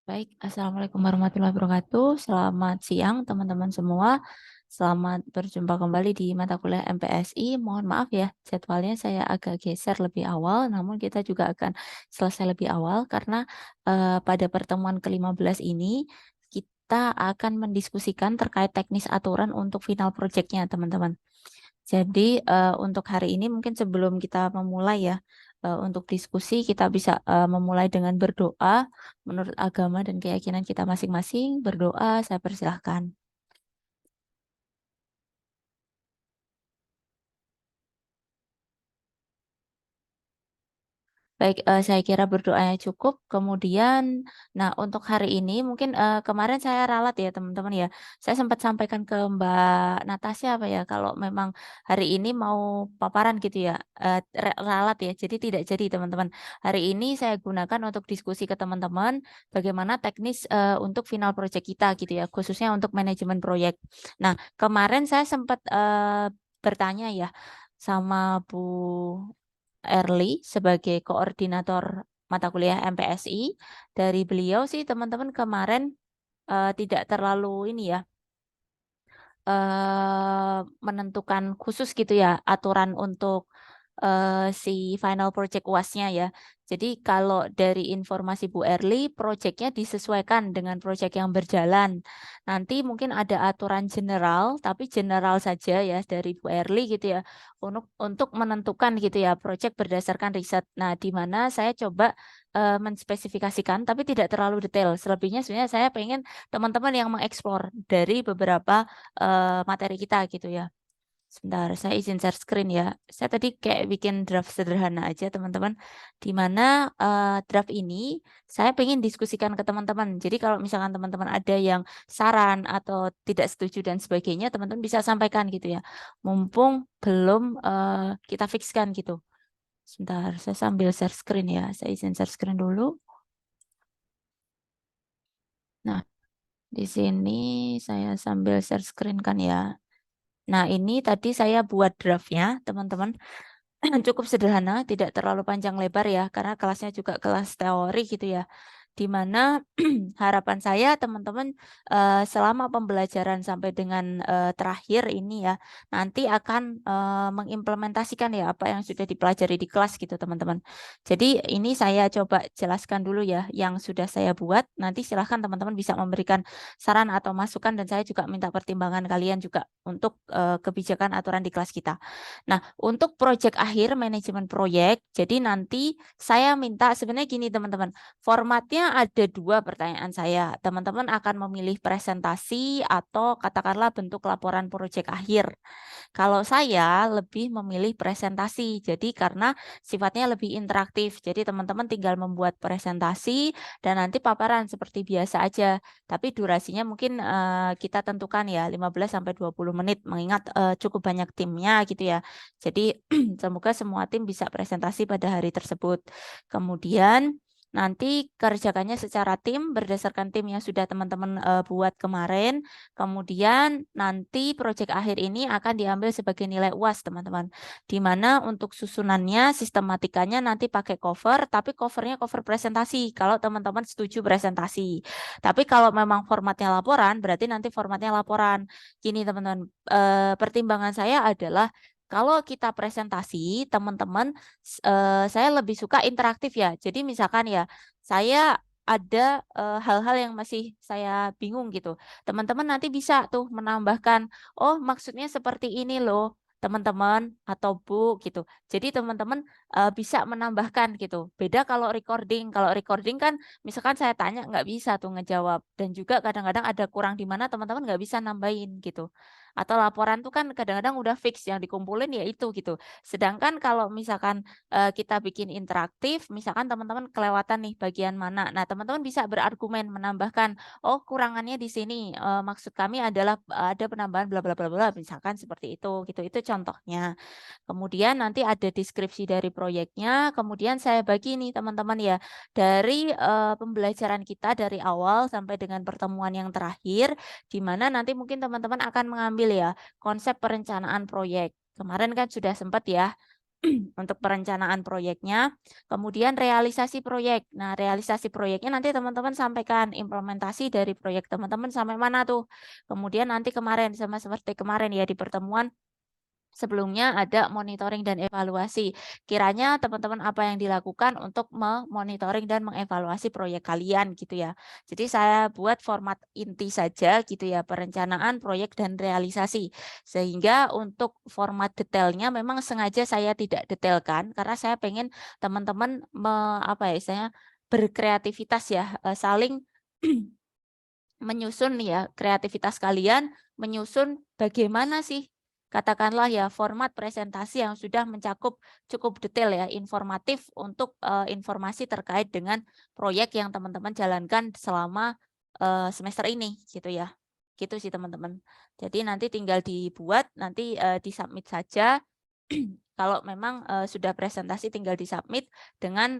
Baik, Assalamualaikum warahmatullahi wabarakatuh. Selamat siang teman-teman semua. Selamat berjumpa kembali di mata kuliah MPSI. Mohon maaf ya, jadwalnya saya agak geser lebih awal, namun kita juga akan selesai lebih awal karena pada pertemuan ke-15 ini kita akan mendiskusikan terkait teknis aturan untuk final project-nya, teman-teman. Jadi untuk hari ini mungkin sebelum kita memulai ya, untuk diskusi kita bisa memulai dengan berdoa menurut agama dan keyakinan kita masing-masing. Berdoa, saya persilahkan. Baik, saya kira berdoanya cukup. Kemudian, nah untuk hari ini mungkin kemarin saya ralat ya teman-teman ya. Saya sempat sampaikan ke Mbak Natasha apa ya, kalau memang hari ini mau paparan gitu ya, ralat ya. Jadi tidak jadi teman-teman. Hari ini saya gunakan untuk diskusi ke teman-teman bagaimana teknis untuk final project kita gitu ya, khususnya untuk manajemen proyek. Nah kemarin saya sempat bertanya ya sama Bu Early sebagai koordinator mata kuliah MPSI. Dari beliau sih teman-teman kemarin, tidak terlalu ini ya, menentukan khusus gitu ya aturan untuk, si final project UAS-nya ya. Jadi kalau dari informasi Bu Erli, projeknya disesuaikan dengan project yang berjalan. Nanti mungkin ada aturan general, tapi general saja ya dari Bu Erli gitu ya, untuk menentukan gitu ya project berdasarkan riset. Nah, di mana saya coba, menspesifikasikan tapi tidak terlalu detail. Selebihnya sebenarnya saya pengen teman-teman yang mengeksplor dari beberapa materi kita gitu ya. Sebentar, saya izin share screen ya. Saya tadi kayak bikin draft sederhana aja teman-teman, di mana draft ini saya pengen diskusikan ke teman-teman. Jadi kalau misalkan teman-teman ada yang saran atau tidak setuju dan sebagainya, teman-teman bisa sampaikan gitu ya. Mumpung belum kita fixkan gitu. Sebentar, saya sambil share screen ya. Saya izin share screen dulu. Nah, di sini saya sambil share screen kan ya. Nah, ini tadi saya buat draftnya, teman-teman. Cukup sederhana, tidak terlalu panjang lebar ya, karena kelasnya juga kelas teori gitu ya. Di mana harapan saya teman-teman selama pembelajaran sampai dengan terakhir ini ya, nanti akan mengimplementasikan ya apa yang sudah dipelajari di kelas gitu teman-teman. Jadi ini saya coba jelaskan dulu ya yang sudah saya buat. Nanti silahkan teman-teman bisa memberikan saran atau masukan dan saya juga minta pertimbangan kalian juga untuk kebijakan aturan di kelas kita. Nah, untuk proyek akhir manajemen proyek, jadi nanti saya minta sebenarnya gini teman-teman, formatnya ada dua pertanyaan saya. Teman-teman akan memilih presentasi atau katakanlah bentuk laporan proyek akhir. Kalau saya lebih memilih presentasi, jadi karena sifatnya lebih interaktif. Jadi teman-teman tinggal membuat presentasi dan nanti paparan seperti biasa aja. Tapi durasinya mungkin kita tentukan ya 15 sampai 20 menit mengingat cukup banyak timnya gitu ya. Jadi semoga semua tim bisa presentasi pada hari tersebut. Kemudian nanti kerjakannya secara tim berdasarkan tim yang sudah teman-teman buat kemarin. Kemudian nanti proyek akhir ini akan diambil sebagai nilai UAS, teman-teman. Di mana untuk susunannya, sistematikanya nanti pakai cover, tapi covernya cover presentasi. Kalau teman-teman setuju presentasi. Tapi kalau memang formatnya laporan, berarti nanti formatnya laporan. Gini, teman-teman, pertimbangan saya adalah kalau kita presentasi, teman-teman, saya lebih suka interaktif ya. Jadi misalkan ya, saya ada hal-hal yang masih saya bingung gitu. Teman-teman nanti bisa tuh menambahkan, oh maksudnya seperti ini loh, teman-teman atau Bu gitu. Jadi teman-teman bisa menambahkan gitu. Beda kalau recording kan misalkan saya tanya nggak bisa tuh ngejawab. Dan juga kadang-kadang ada kurang di mana teman-teman nggak bisa nambahin gitu. Atau laporan tuh kan kadang-kadang udah fix yang dikumpulin ya itu gitu. Sedangkan kalau misalkan kita bikin interaktif, misalkan teman-teman kelewatan nih bagian mana. Nah, teman-teman bisa berargumen menambahkan, "Oh, kurangannya di sini, maksud kami adalah ada penambahan bla bla bla bla," misalkan seperti itu, gitu. Itu contohnya. Kemudian nanti ada deskripsi dari proyeknya, kemudian saya bagi nih teman-teman ya, dari pembelajaran kita dari awal sampai dengan pertemuan yang terakhir, di mana nanti mungkin teman-teman akan mengambil ya konsep perencanaan proyek. Kemarin kan sudah sempat ya untuk perencanaan proyeknya, kemudian realisasi proyek. Nah, realisasi proyeknya nanti teman-teman sampaikan implementasi dari proyek teman-teman sampai mana tuh. Kemudian nanti kemarin sama seperti kemarin ya di pertemuan sebelumnya ada monitoring dan evaluasi. Kiranya teman-teman apa yang dilakukan untuk memonitoring dan mengevaluasi proyek kalian gitu ya. Jadi saya buat format inti saja gitu ya, perencanaan, proyek dan realisasi. Sehingga untuk format detailnya memang sengaja saya tidak detailkan karena saya pengen teman-teman apa ya istilahnya berkreativitas ya, saling menyusun ya kreativitas kalian menyusun bagaimana sih katakanlah ya format presentasi yang sudah mencakup cukup detail ya informatif untuk informasi terkait dengan proyek yang teman-teman jalankan selama semester ini gitu ya. Gitu sih teman-teman. Jadi nanti tinggal dibuat nanti disubmit saja. Kalau memang sudah presentasi tinggal disubmit dengan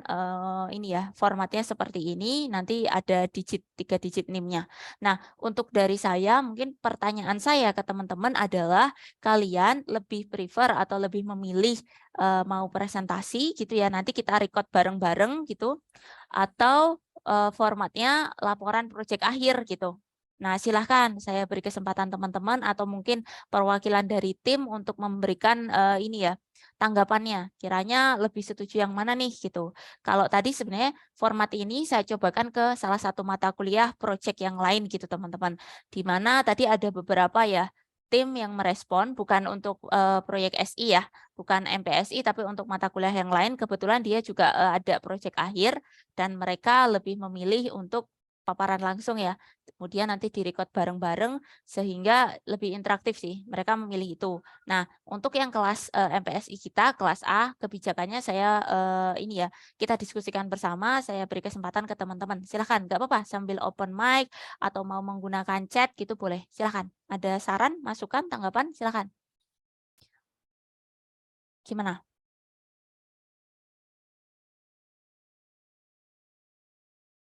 ini ya formatnya seperti ini nanti ada 3 digit NIM-nya. Nah, untuk dari saya mungkin pertanyaan saya ke teman-teman adalah kalian lebih prefer atau lebih memilih mau presentasi gitu ya nanti kita record bareng-bareng gitu atau formatnya laporan proyek akhir gitu. Nah, silahkan saya beri kesempatan teman-teman atau mungkin perwakilan dari tim untuk memberikan ini ya tanggapannya. Kiranya lebih setuju yang mana nih gitu. Kalau tadi sebenarnya format ini saya cobakan ke salah satu mata kuliah proyek yang lain gitu teman-teman. Di mana tadi ada beberapa ya tim yang merespon bukan untuk proyek SI ya, bukan MPSI tapi untuk mata kuliah yang lain kebetulan dia juga ada proyek akhir dan mereka lebih memilih untuk paparan langsung ya. Kemudian nanti direcord bareng-bareng sehingga lebih interaktif sih. Mereka memilih itu. Nah, untuk yang kelas MPSI kita, kelas A, kebijakannya saya ini ya, kita diskusikan bersama, saya beri kesempatan ke teman-teman. Silahkan, nggak apa-apa, sambil open mic atau mau menggunakan chat gitu boleh. Silahkan. Ada saran, masukan, tanggapan? Silahkan. Gimana?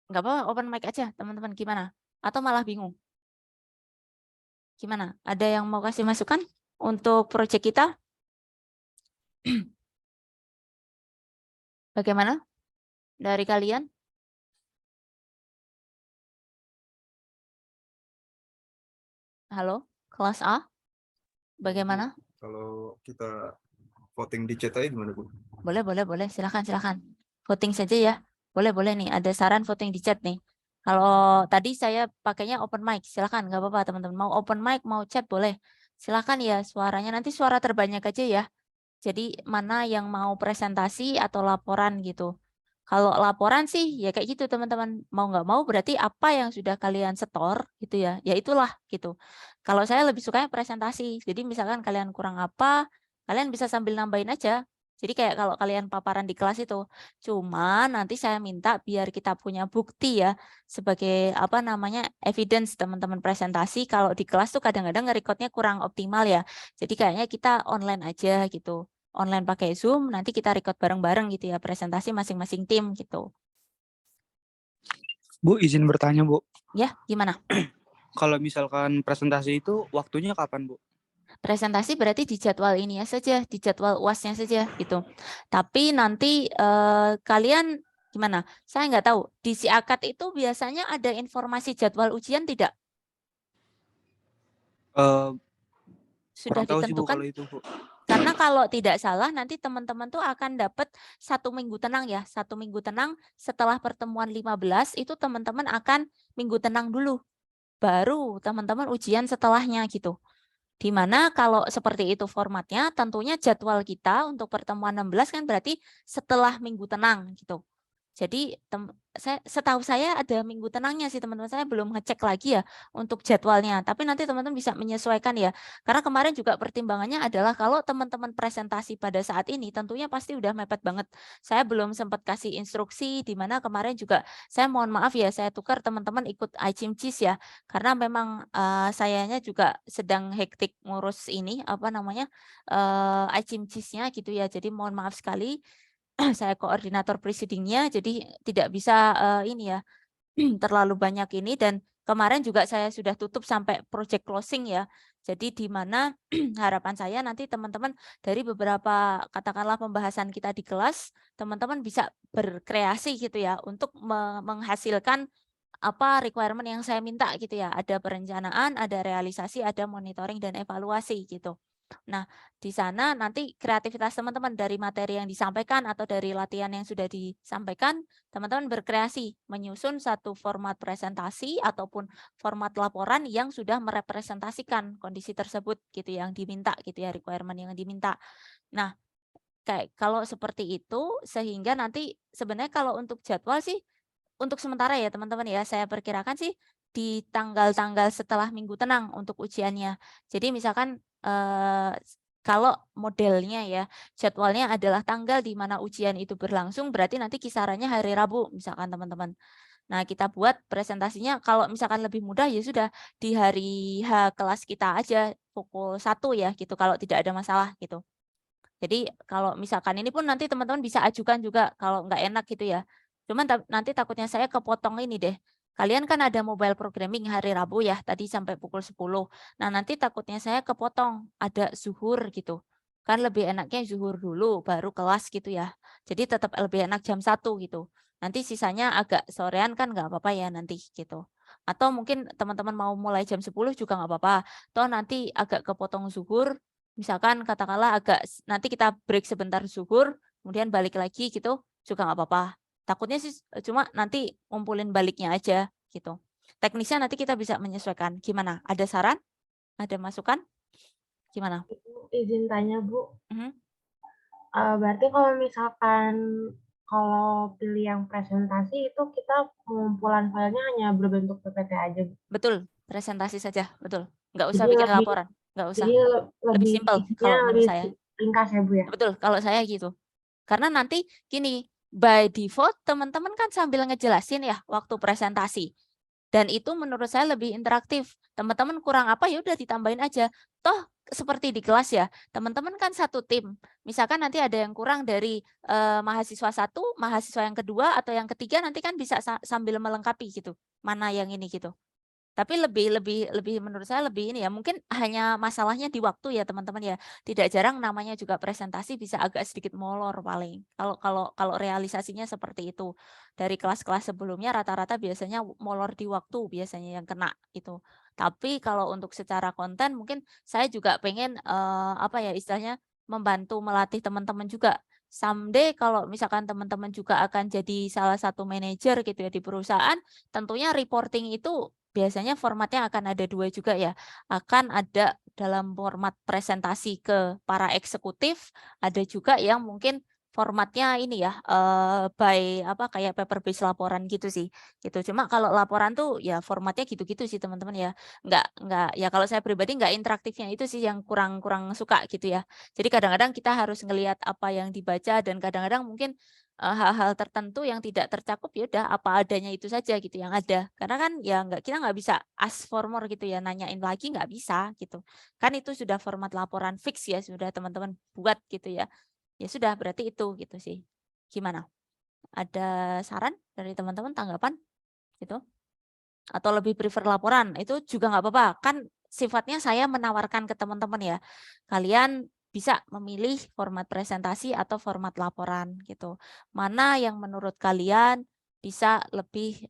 Nggak apa-apa, open mic aja, teman-teman. Gimana? Atau malah bingung? Gimana? Ada yang mau kasih masukan untuk proyek kita? Bagaimana dari kalian? Halo, kelas A, bagaimana? Kalau kita voting di chat aja gimana, Bu? Boleh. Silakan. Voting saja ya. Boleh nih. Ada saran voting di chat nih. Kalau tadi saya pakainya open mic, silakan. Nggak apa-apa teman-teman. Mau open mic, mau chat boleh. Silakan ya suaranya. Nanti suara terbanyak aja ya. Jadi mana yang mau presentasi atau laporan gitu. Kalau laporan sih ya kayak gitu teman-teman. Mau nggak mau berarti apa yang sudah kalian setor gitu ya. Ya itulah gitu. Kalau saya lebih sukanya presentasi. Jadi misalkan kalian kurang apa, kalian bisa sambil nambahin aja. Jadi kayak kalau kalian paparan di kelas itu. Cuma nanti saya minta biar kita punya bukti ya sebagai apa namanya evidence teman-teman presentasi. Kalau di kelas tuh kadang-kadang nge-recordnya kurang optimal ya. Jadi kayaknya kita online aja gitu. Online pakai Zoom, nanti kita record bareng-bareng gitu ya, presentasi masing-masing tim gitu. Bu, izin bertanya, Bu. Ya, gimana? Kalau misalkan presentasi itu waktunya kapan, Bu? Presentasi berarti di jadwal ini ya saja, di jadwal UAS-nya saja gitu. Tapi nanti kalian gimana? Saya nggak tahu. Di Siakat itu biasanya ada informasi jadwal ujian tidak? Sudah Kurang tahu sih, Bu, ditentukan? kalau itu, Bu. Karena kalau tidak salah nanti teman-teman tuh akan dapat 1 minggu tenang ya. 1 minggu tenang setelah pertemuan 15 itu teman-teman akan minggu tenang dulu. Baru teman-teman ujian setelahnya gitu. Di mana kalau seperti itu formatnya tentunya jadwal kita untuk pertemuan 16 kan berarti setelah minggu tenang gitu. Jadi setahu saya ada minggu tenangnya sih teman-teman, saya belum ngecek lagi ya untuk jadwalnya. Tapi nanti teman-teman bisa menyesuaikan ya. Karena kemarin juga pertimbangannya adalah kalau teman-teman presentasi pada saat ini tentunya pasti udah mepet banget. Saya belum sempat kasih instruksi di mana kemarin juga saya mohon maaf ya saya tukar teman-teman ikut iChimChis ya. Karena memang sayanya juga sedang hektik ngurus ini apa namanya iChimChisnya gitu ya. Jadi mohon maaf sekali. Saya koordinator presidingnya, jadi tidak bisa ini ya terlalu banyak ini dan kemarin juga saya sudah tutup sampai project closing ya. Jadi di mana harapan saya nanti teman-teman dari beberapa katakanlah pembahasan kita di kelas, teman-teman bisa berkreasi gitu ya untuk menghasilkan apa requirement yang saya minta gitu ya. Ada perencanaan, ada realisasi, ada monitoring dan evaluasi gitu. Nah, di sana nanti kreativitas teman-teman dari materi yang disampaikan atau dari latihan yang sudah disampaikan, teman-teman berkreasi menyusun satu format presentasi ataupun format laporan yang sudah merepresentasikan kondisi tersebut gitu yang diminta gitu ya, requirement yang diminta. Nah, kayak kalau seperti itu sehingga nanti sebenarnya kalau untuk jadwal sih untuk sementara ya teman-teman ya, saya perkirakan sih di tanggal-tanggal setelah Minggu Tenang untuk ujiannya. Jadi misalkan kalau modelnya ya, jadwalnya adalah tanggal di mana ujian itu berlangsung, berarti nanti kisarannya hari Rabu misalkan teman-teman. Nah, kita buat presentasinya kalau misalkan lebih mudah ya sudah di hari H kelas kita aja pukul 1 ya gitu kalau tidak ada masalah gitu. Jadi kalau misalkan ini pun nanti teman-teman bisa ajukan juga kalau nggak enak gitu ya. Cuman nanti takutnya saya kepotong ini deh. Kalian kan ada mobile programming hari Rabu ya, tadi sampai pukul 10. Nah, nanti takutnya saya kepotong, ada zuhur gitu. Kan lebih enaknya zuhur dulu, baru kelas gitu ya. Jadi tetap lebih enak jam 1 gitu. Nanti sisanya agak sorean kan nggak apa-apa ya nanti gitu. Atau mungkin teman-teman mau mulai jam 10 juga nggak apa-apa. Toh nanti agak kepotong zuhur, misalkan katakanlah nanti kita break sebentar zuhur, kemudian balik lagi gitu, juga nggak apa-apa. Takutnya sih cuma nanti ngumpulin baliknya aja gitu. Teknisnya nanti kita bisa menyesuaikan. Gimana? Ada saran? Ada masukan? Gimana? Izin tanya Bu, Mhm. berarti kalau misalkan kalau pilih yang presentasi itu kita pengumpulan filenya hanya berbentuk PPT aja Bu? Betul, presentasi saja, betul. Nggak usah Jadi bikin lebih laporan, nggak usah. jadi Lebih lebih simpel isinya kalau menurut lebih saya. ringkas ya Bu ya? Betul, kalau saya gitu. Karena nanti gini, by default teman-teman kan sambil ngejelasin ya waktu presentasi. Dan itu menurut saya lebih interaktif. Teman-teman kurang apa ya udah ditambahin aja. Toh seperti di kelas ya, teman-teman kan satu tim. Misalkan nanti ada yang kurang dari mahasiswa satu, mahasiswa yang kedua atau yang ketiga nanti kan bisa sambil melengkapi gitu. Mana yang ini gitu. Tapi lebih menurut saya lebih ini ya, mungkin hanya masalahnya di waktu ya teman-teman ya. Tidak jarang namanya juga presentasi bisa agak sedikit molor paling. Kalau realisasinya seperti itu. Dari kelas-kelas sebelumnya rata-rata biasanya molor di waktu biasanya yang kena itu. Tapi kalau untuk secara konten mungkin saya juga pengen apa ya istilahnya membantu melatih teman-teman juga. Someday kalau misalkan teman-teman juga akan jadi salah satu manajer gitu ya di perusahaan, tentunya reporting itu biasanya formatnya akan ada 2 juga ya, akan ada dalam format presentasi ke para eksekutif, ada juga yang mungkin formatnya ini ya, by apa, kayak paper based laporan gitu sih, gitu. Cuma kalau laporan tuh ya formatnya gitu-gitu sih teman-teman ya, nggak ya kalau saya pribadi nggak interaktifnya itu sih yang kurang kurang suka gitu ya. Jadi kadang-kadang kita harus ngelihat apa yang dibaca dan kadang-kadang mungkin hal-hal tertentu yang tidak tercakup ya udah apa adanya itu saja gitu yang ada. Karena kan ya kita nggak bisa ask for more gitu ya, nanyain lagi nggak bisa gitu. Kan itu sudah format laporan fix ya, sudah teman-teman buat gitu ya. Ya sudah berarti itu gitu sih. Gimana? Ada saran dari teman-teman, tanggapan gitu? Atau lebih prefer laporan? Itu juga nggak apa-apa. Kan sifatnya saya menawarkan ke teman-teman ya. Kalian bisa memilih format presentasi atau format laporan gitu. Mana yang menurut kalian bisa lebih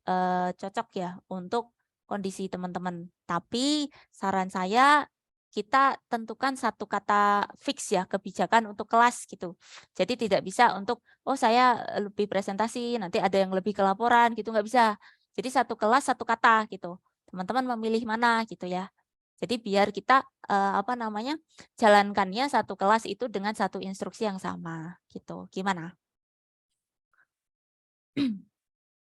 cocok ya untuk kondisi teman-teman. Tapi saran saya kita tentukan satu kata fix ya kebijakan untuk kelas gitu. Jadi tidak bisa untuk oh saya lebih presentasi nanti ada yang lebih ke laporan gitu nggak bisa. Jadi satu kelas satu kata gitu. Teman-teman memilih mana gitu ya. Jadi biar kita apa namanya jalankannya satu kelas itu dengan satu instruksi yang sama gitu. Gimana?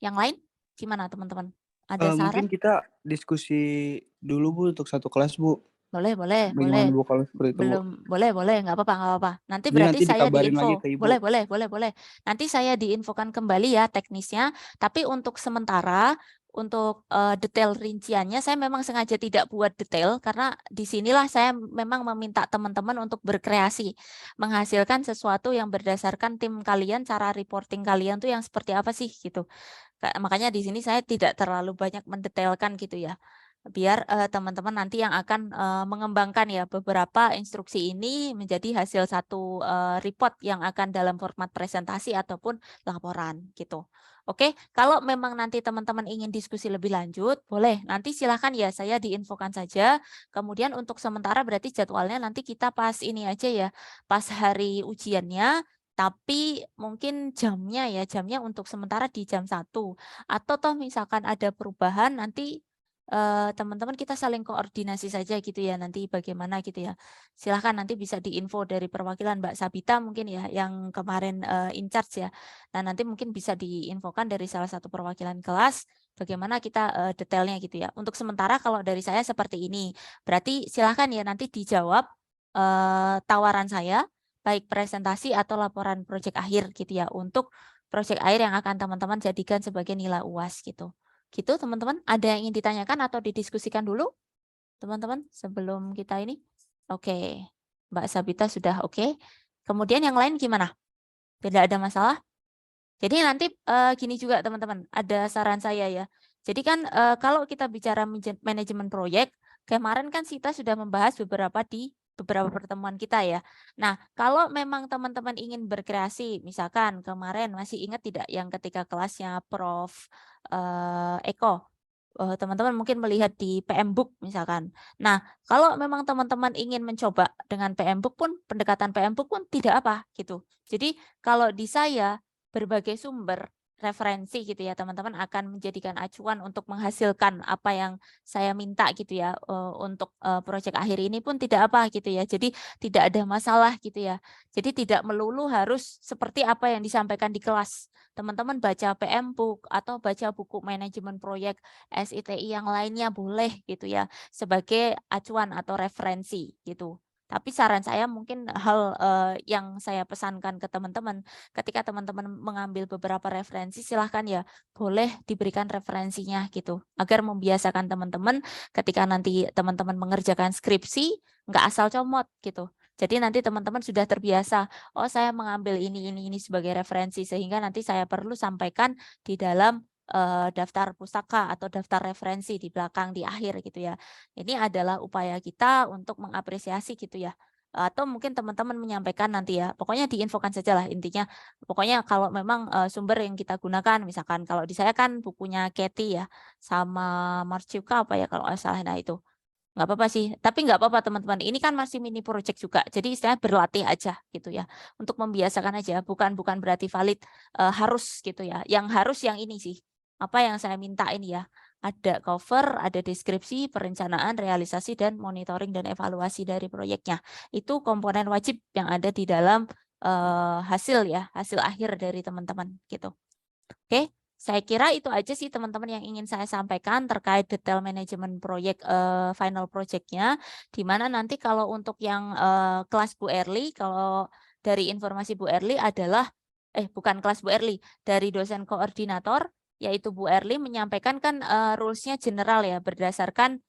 Yang lain gimana teman-teman? Ada saran? Mungkin kita diskusi dulu Bu untuk satu kelas Bu. Boleh, boleh, Bagaimana boleh. Bu kalau seperti itu Bu? Boleh, nggak apa-apa, nggak apa-apa. Nanti Jadi berarti nanti saya dikabarin lagi diinfo. ke Ibu. Boleh. Nanti saya diinfokan kembali ya teknisnya. Tapi untuk sementara, untuk detail rinciannya, saya memang sengaja tidak buat detail karena disinilah saya memang meminta teman-teman untuk berkreasi, menghasilkan sesuatu yang berdasarkan tim kalian, cara reporting kalian tuh yang seperti apa sih gitu. Makanya di sini saya tidak terlalu banyak mendetailkan gitu ya. Biar teman-teman nanti yang akan mengembangkan ya beberapa instruksi ini menjadi hasil satu report yang akan dalam format presentasi ataupun laporan gitu. Oke, kalau memang nanti teman-teman ingin diskusi lebih lanjut, boleh nanti silahkan ya saya diinfokan saja. Kemudian untuk sementara berarti jadwalnya nanti kita pas ini aja ya, pas hari ujiannya, tapi mungkin jamnya untuk sementara di jam 1. Atau toh misalkan ada perubahan nanti teman-teman kita saling koordinasi saja gitu ya nanti bagaimana gitu ya. Silahkan nanti bisa diinfo dari perwakilan Mbak Sabita mungkin ya yang kemarin in charge ya. Nah nanti mungkin bisa diinfokan dari salah satu perwakilan kelas bagaimana kita detailnya gitu ya. Untuk sementara kalau dari saya seperti ini. Berarti silahkan ya nanti dijawab tawaran saya baik presentasi atau laporan proyek akhir gitu ya untuk proyek akhir yang akan teman-teman jadikan sebagai nilai UAS gitu. Gitu teman-teman, ada yang ingin ditanyakan atau didiskusikan dulu? Teman-teman, sebelum kita ini? Oke, Mbak Sabita sudah oke. Kemudian yang lain gimana? Tidak ada masalah? Jadi nanti gini juga teman-teman, ada saran saya ya. Jadi kan kalau kita bicara manajemen proyek, kemarin kan kita sudah membahas beberapa di beberapa pertemuan kita ya. Nah, kalau memang teman-teman ingin berkreasi, misalkan kemarin masih ingat tidak yang ketika kelasnya Prof. Eko, teman-teman mungkin melihat di PM Book misalkan. Nah, kalau memang teman-teman ingin mencoba dengan PM Book pun, pendekatan PM Book pun tidak apa gitu. Jadi kalau di saya berbagai sumber referensi gitu ya teman-teman akan menjadikan acuan untuk menghasilkan apa yang saya minta gitu ya untuk proyek akhir ini pun tidak apa gitu ya. Jadi tidak ada masalah gitu ya. Jadi tidak melulu harus seperti apa yang disampaikan di kelas. Teman-teman baca PM Book atau baca buku manajemen proyek SITI yang lainnya boleh gitu ya sebagai acuan atau referensi gitu. Tapi saran saya mungkin hal yang saya pesankan ke teman-teman, ketika teman-teman mengambil beberapa referensi, silahkan ya boleh diberikan referensinya gitu, agar membiasakan teman-teman ketika nanti teman-teman mengerjakan skripsi, nggak asal comot gitu. Jadi nanti teman-teman sudah terbiasa, oh saya mengambil ini sebagai referensi, sehingga nanti saya perlu sampaikan di dalam daftar pustaka atau daftar referensi di belakang di akhir gitu ya. Ini adalah upaya kita untuk mengapresiasi gitu ya. Atau mungkin teman-teman menyampaikan nanti ya. Pokoknya diinfokan saja lah intinya. Pokoknya kalau memang sumber yang kita gunakan misalkan kalau di saya kan bukunya Katie ya sama Marciuka apa ya kalau nggak salah nah itu. Nggak apa-apa sih, tapi nggak apa-apa teman-teman. Ini kan masih mini project juga. Jadi istilahnya berlatih aja gitu ya. Untuk membiasakan aja, bukan berarti valid harus gitu ya. Yang harus yang ini sih. Apa yang saya minta ini ya. Ada cover, ada deskripsi, perencanaan, realisasi, dan monitoring dan evaluasi dari proyeknya. Itu komponen wajib yang ada di dalam hasil ya, hasil akhir dari teman-teman gitu. Oke, saya kira itu aja sih teman-teman yang ingin saya sampaikan terkait detail manajemen proyek final projectnya. Di mana nanti kalau untuk yang kelas Bu Erli, kalau dari informasi Bu Erli adalah bukan kelas Bu Erli, dari dosen koordinator yaitu Bu Erli menyampaikan kan rules-nya general ya berdasarkan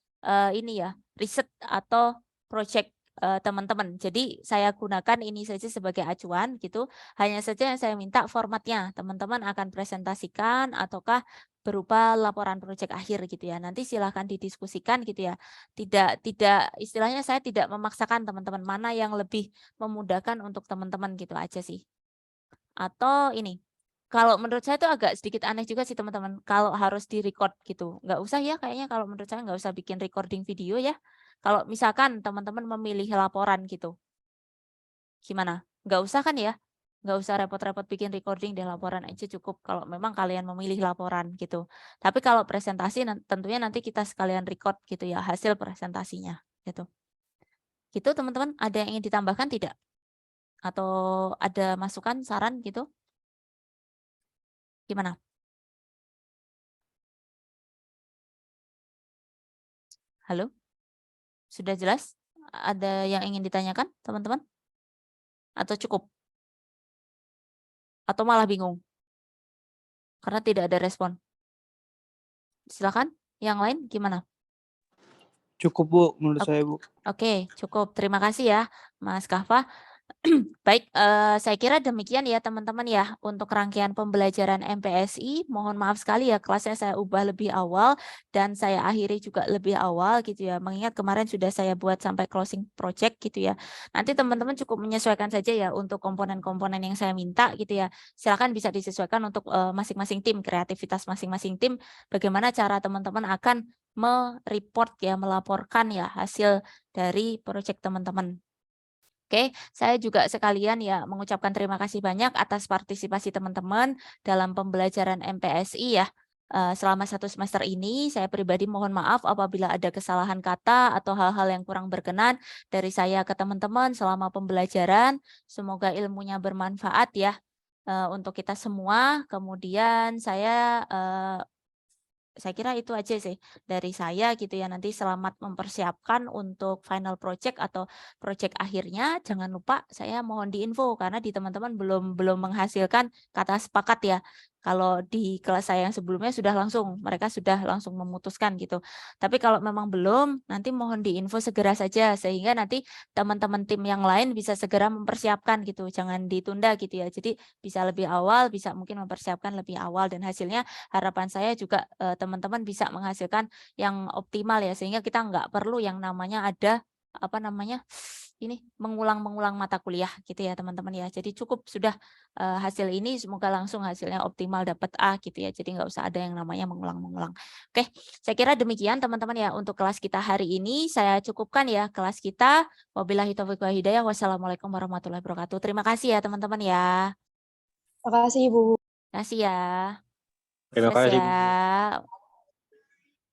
ini ya riset atau project teman-teman. Jadi saya gunakan ini saja sebagai acuan gitu. Hanya saja yang saya minta formatnya teman-teman akan presentasikan ataukah berupa laporan proyek akhir gitu ya. Nanti silahkan didiskusikan gitu ya. Tidak istilahnya saya tidak memaksakan teman-teman mana yang lebih memudahkan untuk teman-teman gitu aja sih. Atau ini, kalau menurut saya itu agak sedikit aneh juga sih teman-teman, kalau harus di-record gitu. Nggak usah ya kayaknya kalau menurut saya nggak usah bikin recording video ya. Kalau misalkan teman-teman memilih laporan gitu, gimana? Nggak usah kan ya? Nggak usah repot-repot bikin recording deh, laporan aja cukup kalau memang kalian memilih laporan gitu. Tapi kalau presentasi tentunya nanti kita sekalian record gitu ya hasil presentasinya gitu. Gitu teman-teman, ada yang ingin ditambahkan tidak? Atau ada masukan, saran gitu? Gimana? Halo? Sudah jelas? Ada yang ingin ditanyakan, teman-teman? Atau cukup? Atau malah bingung? Karena tidak ada respon. Silakan, yang lain gimana? Cukup Bu, menurut saya Bu. Oke, cukup. Terima kasih ya, Mas Kahfa. Baik, saya kira demikian ya teman-teman ya untuk rangkaian pembelajaran MPSI. Mohon maaf sekali ya kelasnya saya ubah lebih awal dan saya akhiri juga lebih awal gitu ya. Mengingat kemarin sudah saya buat sampai closing project gitu ya. Nanti teman-teman cukup menyesuaikan saja ya untuk komponen-komponen yang saya minta gitu ya. Silakan bisa disesuaikan untuk masing-masing tim, kreativitas masing-masing tim. Bagaimana cara teman-teman akan mereport ya, melaporkan ya hasil dari project teman-teman. Oke, saya juga sekalian ya mengucapkan terima kasih banyak atas partisipasi teman-teman dalam pembelajaran MPSI ya. Selama 1 semester ini, saya pribadi mohon maaf apabila ada kesalahan kata atau hal-hal yang kurang berkenan dari saya ke teman-teman selama pembelajaran. Semoga ilmunya bermanfaat ya untuk kita semua. Kemudian saya kira itu aja sih dari saya gitu ya. Nanti selamat mempersiapkan untuk final project atau project akhirnya. Jangan lupa saya mohon diinfo karena di teman-teman belum menghasilkan kata sepakat ya. Kalau di kelas saya yang sebelumnya mereka sudah langsung memutuskan gitu. Tapi kalau memang belum, nanti mohon diinfo segera saja sehingga nanti teman-teman tim yang lain bisa segera mempersiapkan gitu. Jangan ditunda gitu ya. Jadi bisa lebih awal, bisa mungkin mempersiapkan lebih awal dan hasilnya harapan saya juga teman-teman bisa menghasilkan yang optimal ya sehingga kita nggak perlu yang namanya ada mengulang-mengulang mata kuliah gitu ya teman-teman ya. Jadi cukup sudah hasil ini semoga langsung hasilnya optimal dapat A gitu ya. Jadi nggak usah ada yang namanya mengulang-mengulang. Oke, saya kira demikian teman-teman ya untuk kelas kita hari ini. Saya cukupkan ya kelas kita. Wabillahi taufiq wal hidayah. Wassalamualaikum warahmatullahi wabarakatuh. Terima kasih ya teman-teman ya. Terima kasih, Ibu. Terima kasih ya. Terima Sukses kasih. ya.